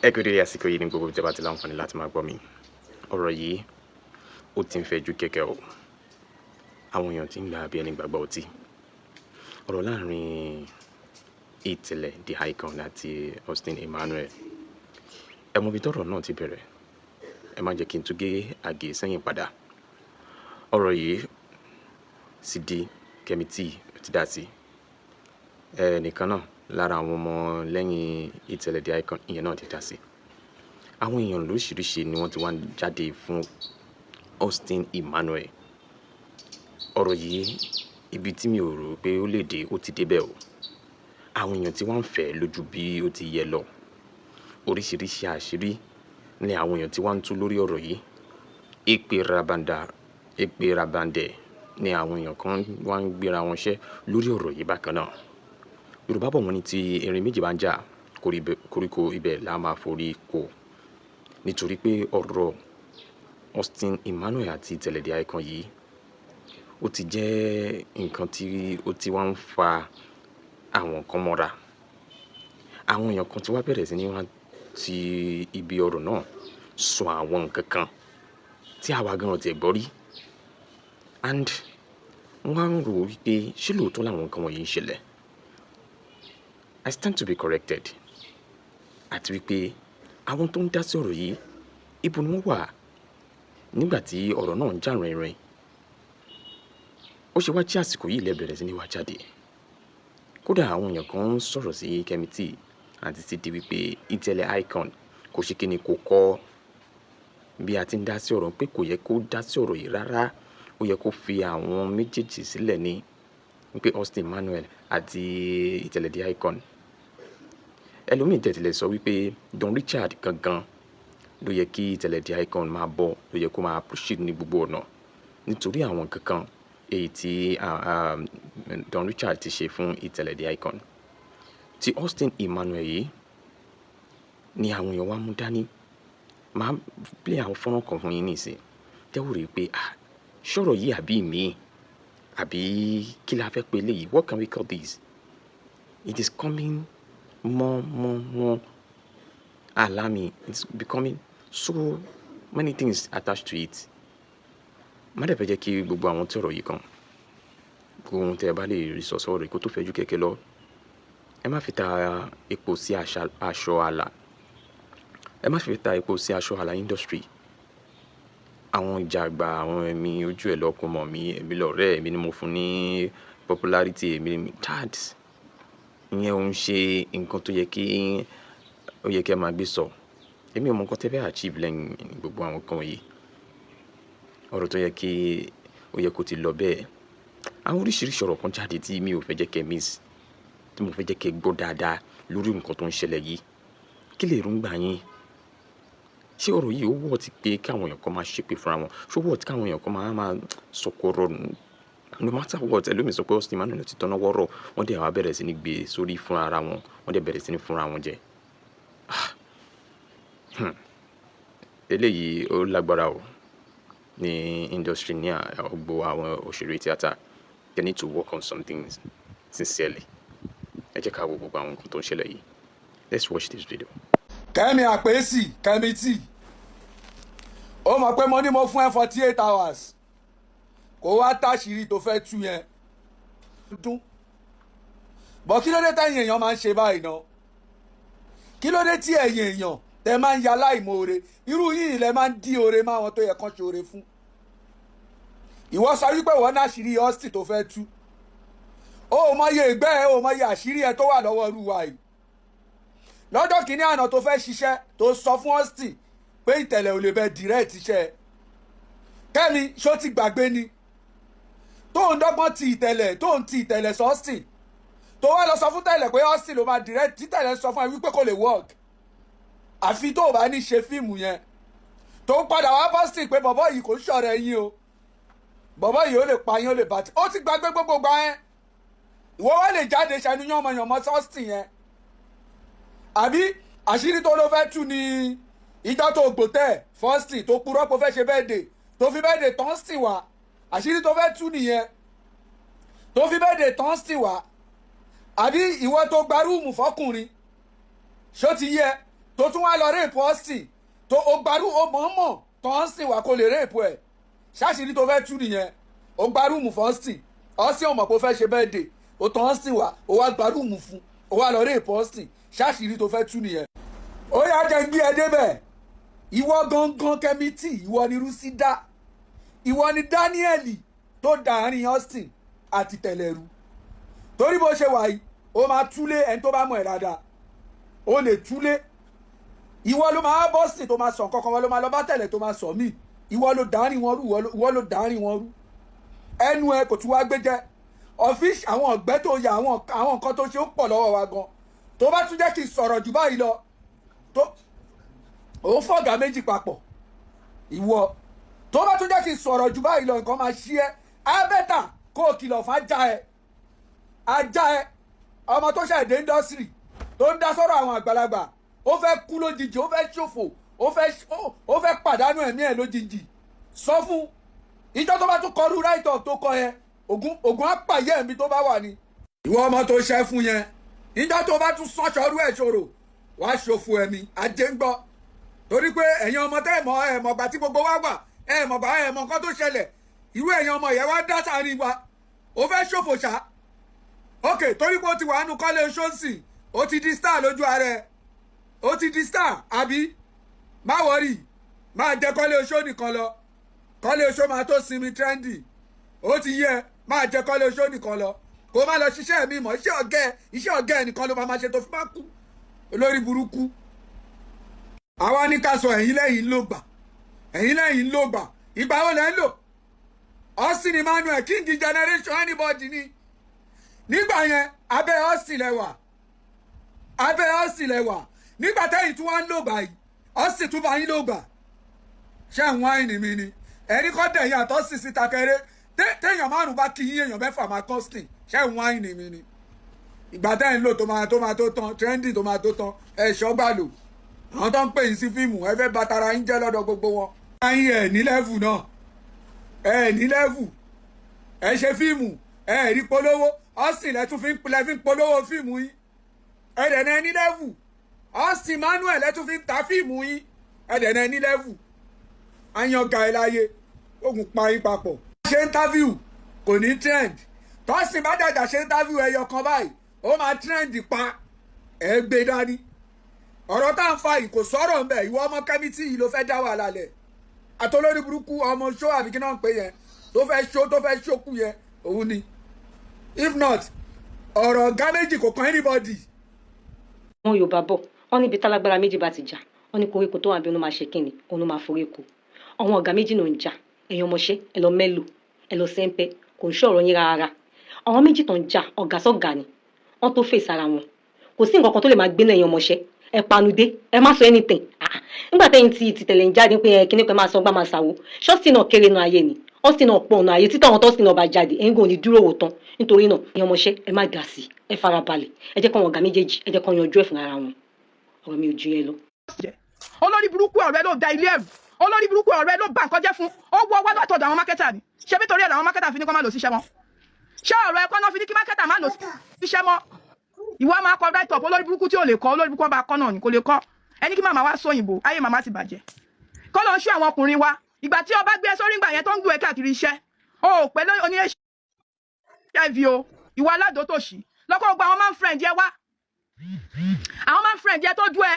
Ẹ kú dédé àsìkò yìí ní gbogbo ìjọba ti láǹfààní láti máa gbọ́ mi. Ọ̀rọ̀ yìí ó ti ń fẹjú kẹ̀kẹ́ o. Àwọn èèyàn ti ń gbà bí ẹni gbàgbọ́ ọtí. Ọ̀rọ̀ láàrin Ìtẹ̀lẹ̀ The Icon àti Austin Emmanuel. Ẹ mọ ibi tọ́rọ̀ náà ti bẹ̀rẹ̀. Ẹ má jẹ́ kí n tún gé àgé sẹ́yìn padà. Ọ̀rọ̀ yìí Sidi Kẹ́mi T ti dá sí. Ẹnìkan náà lára àwọn ọmọ lẹ́yìn Ìtẹ̀lẹ̀ The Icon ìyẹn náà ti dá sí. Àwọn èèyàn lóríṣiríṣi ni wọ́n ti wá jáde fún Austin Emmanuel. Ọ̀rọ̀ yìí ibi tí mi ò rò pé ó lè dé ó ti débẹ̀ o. Àwọn èèyàn tí wọ́n ń fẹ́ lójú bí ó ti yẹ lọ. Oríṣiríṣi àṣírí ni àwọn èèyàn tí wọ́n ń tú lórí ọ̀rọ̀ yìí. Èpè rabandẹ̀ ni àwọn èèyàn kan wá ń gbéra wọn ṣẹ́ lórí ọ̀rọ̀ yìí bákan náà. Yorùbá bọ̀ wọ́n ní tí erin méjì bá ń jà koríko ibẹ̀ la máa forí kó. Nítorí pé ọ̀rọ̀ Austin Emmanuel àti Ìtẹ̀lẹ̀ The Icon yìí ó ti jẹ́ nǹkan tí ó ti wá ń fa àwọn kan mọ́ra. Àwọn èèyàn kan tí wá bẹ̀rẹ̀ sí ní wá ti ibi ọ̀rọ̀ náà sọ àwọn nǹkan kan tí àwa gan-an ti gbọ́ rí. And wọ́n á ń rò wípé ṣé lóòótọ́ làwọn nǹkan wọ̀nyí ń ṣẹlẹ̀. I stand to be corrected. Àti wípé àwọn tó ń dá sí ọ̀rọ̀ yìí ibo ni wọ́n wà nígbà tí ọ̀rọ̀ náà ń jà rìnrìn. Ó ṣe wá tí àsìkò yìí lẹ bẹ̀rẹ̀ sí ní wá jáde. Kódà àwọn èèyàn kan ń sọ̀rọ̀ sí Kẹ́mi T àti Sidi wípé Ìtẹ̀lẹ̀ Icon kò ṣe kíni kò kọ́ bí a ti ń dá sí ọ̀rọ̀ pé kò yẹ kó dá sí ọ̀rọ̀ yìí rárá. Ó yẹ kó fi àwọn méjèèjì sílẹ̀ ní wípé Austin Emmanuel àti Ìtẹ̀lẹ̀ The Icon. Ẹlòmíì tẹ̀tìlẹ̀ sọ wípé Don Richard gangan ló yẹ kí Ìtẹ̀lẹ̀ The Icon máa bọ̀, ló yẹ kó máa appreciate ní gbogbo ọ̀nà nítorí àwọn kankan èyí tí Don Richard ti ṣe fún Ìtẹ̀lẹ̀ The Icon. Ti Austin Emmanuel yìí ni àwọn èèyàn wá mú dání. Máa play àwọn fọ́nrán kan fún yín nísìn. Tẹ́wọ́ rèé pé ṣọ̀rọ̀ yìí àbí mi àbí kí la fẹ́ pè léyìí? What can we call this? It is coming more alarming. It's becoming so many things attached to it. Má dẹ̀ fẹ́ jẹ́ kí gbogbo àwọn tí ọ̀rọ̀ yìí kan gbogbo ohun tẹ́ ẹ bá lè rí sọ̀sọ̀ rẹ̀ kó tó fẹ́jú kẹ̀kẹ́ lọ. Ẹ má fi ta epo sí aṣọ àlà. Ẹ má fi ta epo sí aṣọ àlà industry. Àwọn ìjà àgbà àwọn ẹ̀mí ojú ẹ̀ lọ́kùn mọ̀ mí, èmi lọ̀rẹ́ èmi ni mo fún ní popularity èmi ni dad. Ìyẹn ò ń ṣe nǹkan tó yẹ kí ẹ máa gbé sọ. Èmi ò mọ nǹkan tẹ́ fẹ́ achieve lẹ́yìn gbogbo àwọn nǹkan wọ̀nyí. Ọ̀rọ̀ tó yẹ kí ó yẹ kó ti lọ bẹ́ẹ̀. Àwọn oríṣiríṣi ọ̀rọ̀ kan jáde tí mi ò fẹ́ jẹ́ kẹ́ miss, tí mo fẹ́ jẹ́ kẹ́ gbọ́ dáadáa lórí nǹkan tó ń ṣẹlẹ̀ yìí. Kí lè rúngbà yín? Ṣé ọ̀rọ̀ yìí ó wọ̀ tí pé káwọn èèyàn kan máa ṣépè fúnra wọn? Ṣé ó wọ̀ tí káwọn èèyàn kan máa sọ̀kọ̀rọ̀ no matter what? Ẹlòmíì sọ pé Austin Emmanuel ti tọ́nà wọ́rọ̀. Wọ́n dẹ̀ wá bẹ̀rẹ̀ sí ní gbé sórí fúnra ara wọn. Wọ́n dẹ̀ bẹ̀rẹ̀ sí ní fúnra wọn jẹ. Eléyìí ó lágbára o ní industry ní ọgbọ àwọn òṣèré tíátà. They need to work on something sincerely. Ẹ jẹ́ ká wo gbogbo àwọn nǹkan tó ń ṣẹlẹ̀ yìí. Let's watch this video. Kẹ́mi àpèsì Kẹ́mi T. Ó mọ̀ pé mo ní mo fún ẹ 48 hours. Kò wá táṣìírí tó fẹ́ tú yẹn. Bọ̀ kí ló dé tẹ́yìn èèyàn máa ń ṣe báyìí náà? Kí ló dé tí ẹ̀yin èèyàn tẹ máa ń ya láìmoore? Irú yìí lẹ máa ń dí oore máwọn tó yẹ kán ṣe oore fún. Ìwọ sọ wípé ìwọ náà àṣírí Austin tó fẹ́ tú. Ó mọye ìgbẹ́ ẹ, ó mọye àṣírí ẹ tó wà lọ́wọ́ irú wa yìí. Lọ́jọ́ kìíní àná tó fẹ́ ṣiṣẹ́ tó sọ fún Austin pé Ìtẹ̀lẹ̀ ò lè bẹ direct iṣẹ́. Kẹ́mi ṣó ti gbàgbé ni? Tó ń dọ́gbọ́n ti Ìtẹ̀lẹ̀ tó ń ti Ìtẹ̀lẹ̀ sọ Austin. Tó wá lọ sọ fún Tẹ̀lẹ̀ pé Austin ló máa direct tí Tẹ̀lẹ̀ sọ fún ẹ wípé kò lè work. Àfi tó o bá ní ṣe fíìmù yẹn. Tó ń padà wá Austin pé bọ̀bọ́ yìí kò ń ṣọ̀rẹ́ yín o. Bọ̀bọ́ yìí ó lè pa yín ó lè bàtí. Ó ti gbàgbé gbogbo gbà yẹn. Ìwọ wá lè jáde ṣàánú yánmọ̀yánmọ́ sí Austin yẹn. Àbí àṣírí tó ló fẹ́ tú ni ìjọ tó gbòtẹ́ Austin tó purọ́ pé ó fẹ́ ṣe birthday tó fi birthday tán Austin wá. Àṣírí tó fẹ́ tú nìyẹn. Tó fi birthday tán Austin wá. Àbí ìwọ tó gba rúùmù fọkùnrin. Ṣó ti yẹ tó tún wá lọ rape Austin tó o gbarú o mọ̀ọ́mọ̀ tó Austin wà kó lè rape ẹ̀ ṣáṣìírí tó fẹ́ tú nìyẹn o gbarúùmù fún Austin Austin ò mọ̀ pé ó fẹ́ ṣe birthday o tó Austin wà o wá gbarúùmù fún o wá lọ rape Austin ṣáṣìírí tó fẹ́ tú nìyẹn. ó yá jẹ́ gbé ẹ débẹ̀ ìwọ gangan Kẹ́mítì ìwọ ni Rúsídà ìwọ ni Daniel tó dàárín Austin àti Tẹ̀lẹ̀rú torí bó ṣe wà yìí ó máa túlé ẹni tó bá mọ̀ ẹ́ dáadáa ó lè túlé ìwọ ló máa bọ́sìn tó máa sọ nǹkan kan wọ́n ló máa lọ bá Tẹ̀lẹ̀ tó máa sọ míì ìwọ ló dàárín wọn rú ìwọ ló dàárín wọn rú ẹnu ẹ kò tún wá gbé jẹ ọfíìsì àwọn ọ̀gbẹ́ tó yà àwọn nǹkan tó ṣe ó pọ̀ lọ́wọ́ wa gan tó bá tún jẹ́ kí n sọ̀rọ̀ jù báyìí lọ tó òun fọ̀gà méjì papọ̀ ìwọ tó bá tún jẹ́ kí n sọ̀rọ̀ jù báyìí lọ nǹkan máa ṣí ẹ ábẹ́tà kó o kìlọ̀ fún ajá ẹ ọmọ tó ṣe èdè indọ́sírì tó ń dá sọ́rọ̀ àwọn àgbàlagbà ó fẹ́ kú lójijì ó fẹ́ ṣòfò ó fẹ́ pàdánù ẹ̀mí ẹ̀ lójijì sọ fún ìjọ tó bá tún kọrú right up tó kọ yẹn ògùn apàyẹ ẹ̀mí tó bá wà ní. ìwọ ọmọ tó ṣẹ́ fún yẹn ìjọ tó bá tún sọ́ṣọ́rú ẹ̀ ṣòro wàá ṣòfò ẹ̀mí ajé ń gbọ́ torí pé ẹ̀yin ọmọ tẹ́ ẹ̀ mọ̀ gbà tí gbogbo wa wà ẹ̀ mọ̀ gbà ẹ̀ mọ̀ nǹkan tó ṣẹlẹ̀ irú ẹ̀yin ọmọ yẹn wá dá sáárín wa ó fẹ́ ṣòfò ṣá ok torí pé ó ti wà nù kọ́lé ṣọ́ọ̀ṣì ó ti di star lójú ara ẹ̀ ó ti di star àbí má wọrí máa jẹ kọ́lé oṣó nìkan lọ kọ́lé oṣó máa tó sinmi trendy ó ti yẹ máa jẹ kọ́lé oṣó nìkan lọ kó má lọ ṣiṣẹ́ mi mọ̀ iṣẹ́ ọ̀gá ẹ̀ nìkan ló máa ṣe tó fi máa kú olórí burúkú. àwa ní ká sọ ẹ̀yin lẹ́yìn ló gbà ìgbà wo lẹ́ ń lò Austin Emmanuel king generation anybody ni nígbà yẹn abẹ́ Austin lẹ́wà nígbà tẹ́yìn tí wọ́n ń lò báyìí Austin tún bá yín ló gbà ṣé ń wáìnì mi ni ẹni kọ́ dẹ̀yìn àtọ́sí síta kẹrẹ téèyàn márùn bá kí yín èèyàn mẹ́fà máa Austin ṣé ń wáìnì mi ni ìgbà tẹ́yìn lò tó máa tó tán trendy tó máa tó tán ẹ̀ṣọ́ gbà lò àwọn tó ń pè yín sí fíìmù ẹ fẹ́ bàtàrà yín jẹ́ lọ́dọ̀ gbogbo wọn. ayín ẹ̀ ní lẹ́fù náà ẹ̀ ní lẹ́fù ẹ̀ ṣe fíìmù ẹ̀ rí polówó Austin lẹ́tún fi ń polówó fíìmù yín ẹ̀ dẹ̀ náà ní lẹ́fù Austin Emmanuel ẹ tún fi ń ta fíìmù yín ẹ̀dẹ̀nà ní lẹ́vù àyànga ẹ̀ láyé ogun pa yín papọ̀. ṣe interview kò ní trend tọ́sìn bá dàjà ṣe interview ẹyọ kan báyìí ó máa trend pa ẹ̀ gbé dání. ọ̀rọ̀ tá à ń fa yìí kò sọ̀rọ̀ ń bẹ̀ ìwọ ọmọ Kẹ́mítì yìí ló fẹ́ dá wàhálà lẹ̀ àtolórí burúkú ọmọ ṣó àbí kí náà ń pè yẹn tó fẹ́ ṣókù yẹn òun ni if not ọ̀rọ̀ ọ̀gá méjì kò kan anybody. àwọn Yorùbá bọ̀ wọ́n níbi tálágbára méjì bá ti jà wọ́n ní koríko tó wà bí òun máa ṣe kíni òun máa forí ko àwọn ọ̀gá méjì náà ń jà èèyàn ọmọṣẹ́ ẹ lọ mẹ́lò ẹ lọ sẹ́ńpẹ́ kò ń ṣọ̀rọ̀ yín rárá àwọn méjì tó ń jà ọ̀gá sọ̀gá ni wọ́n tó fèsì ara wọn kò sí nǹkan kan tó lè máa gbé náà èèyàn ọmọṣẹ́ ẹ panudé ẹ má sọ anything nígbà tẹ́yìn ti tẹ̀lé ń jáde pé kíní pé máa sọ gbá máa ṣàwó ṣọ́ọ̀ṣì náà kéré nu ayé ni Austin náà pọ̀ ọ̀nà ayé títà àwọn tọ́sí náà bá jáde ẹ̀yìn gò ní dúró wò tán nítorí náà èèyàn ọmọṣẹ́ ẹ má dà sí ẹ farabalẹ̀ ẹ jẹ́ kọ́ wọn ọ̀gá méjèèjì ẹ jẹ́ kọ́ yanjú ẹ̀ fún ara wọn ọ̀rọ̀ mi ò ju yẹn lọ. olórí burúkú ọ̀rẹ́ ló da ilé ẹ̀rù olórí burúkú ọ̀rẹ́ ló bà nǹkan jẹ́ fún owó ọwọ́ látọ̀dọ̀ àwọn mákẹ́tà ni ṣé nítorí ẹ̀ làwọn mákẹ́tà fi ní kó má lọ síṣẹ́ mọ́ ṣé ọ̀rọ̀ ẹ̀kọ́ náà fi ní kí mákẹ́tà má lọ síṣẹ́ mọ́ ìwọ máa kọ right up olórí burúkú tí ò lè kọ́ olórí burúkú ọba kọ́ náà ni kò lè kọ́ ẹni kí màmá wá sóyìnbó ayé màmá ti bàjẹ́ kọ́ ló ń ṣú àwọn ọkùnrin wa ìgbà tí ọba gbé sórí ìgbà yẹn tó ń gbé káàkiri iṣẹ́ o ò pẹ́ oní HIV o ìwà aládòótòṣì lọ́kọ́ gbogbo àwọn man friend yẹ wá àwọn man friend yẹ tó dú ẹ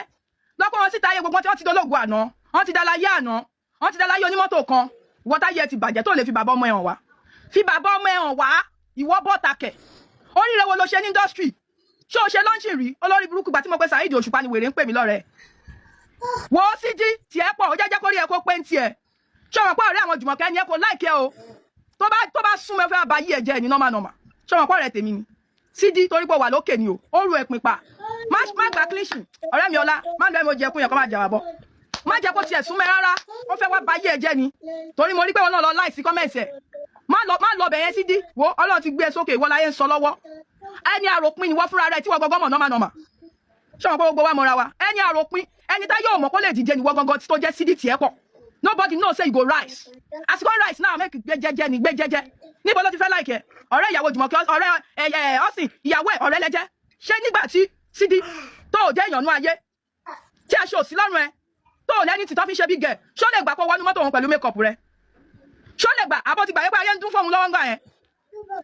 lọ́kọ́ wọn síta ayé gbogbo tí wọ́n ti dológun àná wọ́n ti dálayé àná wọ́n ti dálayé onímọ́tò kan ìwọ táyé ti bàjẹ́ tó lè fi bàbá ọmọ ẹ̀ hàn wá fi bàbá ọmọ ẹ̀ hàn wá ìwọ bọ́ta kẹ̀ oríire wo ló ṣe ní industry ṣé o ṣe lọ́ńṣì rí olórí burúkú gbà tí mo pe Saheed Òṣùpá ni wèrè ń pè mí lọ́rẹ̀ẹ́ wo síjí tiẹ̀ pọ̀ ó jẹ́jẹ́ kórìí ẹ̀ kó pé ń tiẹ̀ ṣé ọmọ pọ̀ ọ̀rẹ́ àwọn Jùmọ̀kẹ́ ni ẹ kò láìkẹ́ o tó bá súnmọ́ fẹ́ bá yí ẹ̀jẹ̀ ní nọ́mà ṣé ọmọ pọ̀ ọ̀rẹ́ tèmi ni síjí torí pé wà lókè ni o ó ru ẹ̀pìn pa má gbà clinching ọ̀rẹ́ mi ọlá má lọ ẹ̀mọ jẹkun yẹn kó má jà wá bọ̀ má jẹ́ kó tiẹ̀ súnmọ́ rárá ó fẹ́ wá bá yí ẹ̀jẹ̀ ni torí mo rí pé wọn náà lọ láìsí kọ́mẹ̀ǹsì ẹ̀ má lọ bẹ̀yẹn síjí wo Ọlọ́run ti gbé e sókè ìwọ láyé ń sọ lọ́wọ́ ẹni àròpin ni wọ́n fúnra rẹ̀ tí wọ́n gbọ́gbọ́ mọ̀ nọ́mà ṣé wọn kó gbogbo wa mọ̀ra wa ẹni àròpin ẹni tá yóò mọ̀ kó lè dìde ni wọ́n gangan tó jẹ́ sídìí tiẹ̀ pọ̀ nobody know say you go rise as you go rise now make gbé jẹ́jẹ́ ni gbé jẹ́jẹ́ níbo ló ti fẹ́ láìkẹ́ ọ̀rẹ́ ìyàwó Jùmọ̀kẹ́ ọ̀rẹ́ Austin ìyàwó ẹ̀ ọ̀rẹ́ lẹ́jẹ́ ṣé nígbà tí sídìí tó jẹ́ ìyànnú ayé tí aṣọ òsì lọ́rùn ẹ tó ò lẹ́ni tí tó fi ṣe bí gẹ̀ ṣó lè gbà kó wọnú mọ́tò wọn pẹ̀lú mékọ̀pù rẹ ṣó lè gbà àbọ̀ ti gbà yẹn pé ayé ń dún fóun lọ́wọ́ ń gbà yẹn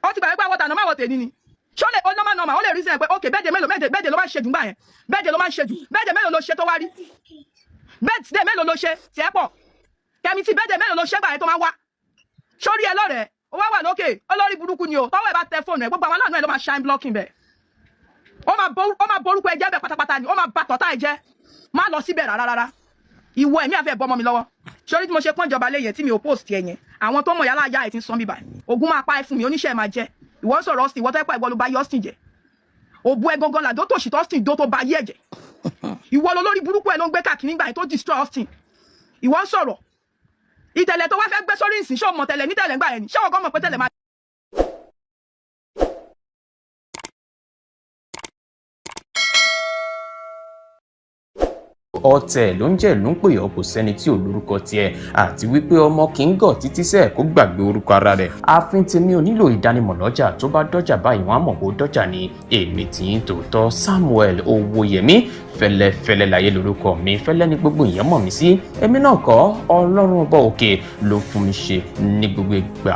ó ti gbà yẹn pé àwọ̀tà náà máa wọ̀ tèmi ni ṣó lè ó nọ́mà ó lè rí sí ẹ pé ok bẹ́ẹ̀dẹ̀ mélòó bẹ́ẹ̀dẹ̀ ló máa ń ṣe jù gbà yẹn bẹ́ẹ̀dẹ̀ ló máa ń ṣe jù bẹ́ẹ̀dẹ̀ mélòó ló ṣe tó wá rí bẹ́ẹ̀dẹ̀ mélòó ló ṣe tiẹ̀ pọ̀ kẹ́mi tí bẹ́ẹ̀dẹ̀ mélòó ló ṣe gbà yẹn tó máa wá sórí ẹ lọ́rẹ̀ẹ́ ó wá wà lókè olórí burúkú ni o tọ́wọ́ ẹ bá tẹ fóònù ẹ gbogbo àwọn aláàánú ẹ ló máa shine blocking bẹ́ẹ̀ ó máa borúkọ ẹ jẹ́ bẹ́ẹ̀ pátápátá ni ó máa ba tọ̀tá ẹ jẹ́ má lọ síbẹ̀ rárá ìwọ ẹ̀mí àfẹ́ bọ́ mọ́ mi lọ́wọ́ sórí tí mo ṣe pọ́n ìjọba léyìn tí mi ò post ẹ yẹn àwọn tó mọ̀ yálà ayá ẹ̀ ti ń sán bíbà ogun máa pa ẹ fún mi oníṣẹ́ ẹ máa jẹ ìwọ ń sọ̀rọ̀ Austin ìwọ tó ẹ pa ìwọ ló bá yọ Austin jẹ òbu ẹ gangan làdó tòṣì tó Austin dó tó ba yí ẹ̀jẹ̀ ìwọ lolórí burúkú ẹ ló ń gbé káàkiri nígbà yẹn tó destroy Austin ìwọ ń sọ̀rọ̀ ìtẹ̀lẹ̀ tó wá fẹ́ gbé sórí ìsìn ṣé o mọ̀ tẹ̀lẹ̀ ní tẹ̀lẹ̀ ńgbà yẹn ni ṣé o kọ́ mọ̀ pé tẹ̀lẹ̀ máa ọ̀tẹ̀ ló ń jẹ́ ló ń pè ọ́ kò sẹ́ni tí ò lórúkọ tiẹ̀ àti wípé ọmọ kì í gọ̀ títí sẹ́ẹ̀ kó gbàgbé orúkọ ara rẹ̀. ààfin tèmi ò nílò ìdánimọ̀ lọ́jà tó bá dọ́jà báyìí wọ́n á mọ̀ kó dọ́jà ni èmi tí ń tòótọ́ Samuel Owóyẹmí fẹ́lẹ́fẹ́lẹ́ láyé lórúkọ mi fẹ́lẹ́ ní gbogbo ìyẹn mọ̀ mí sí èmi náà kọ́ Ọlọ́run ọba òkè ló fún mi ṣe ní gbogbo ìgbà.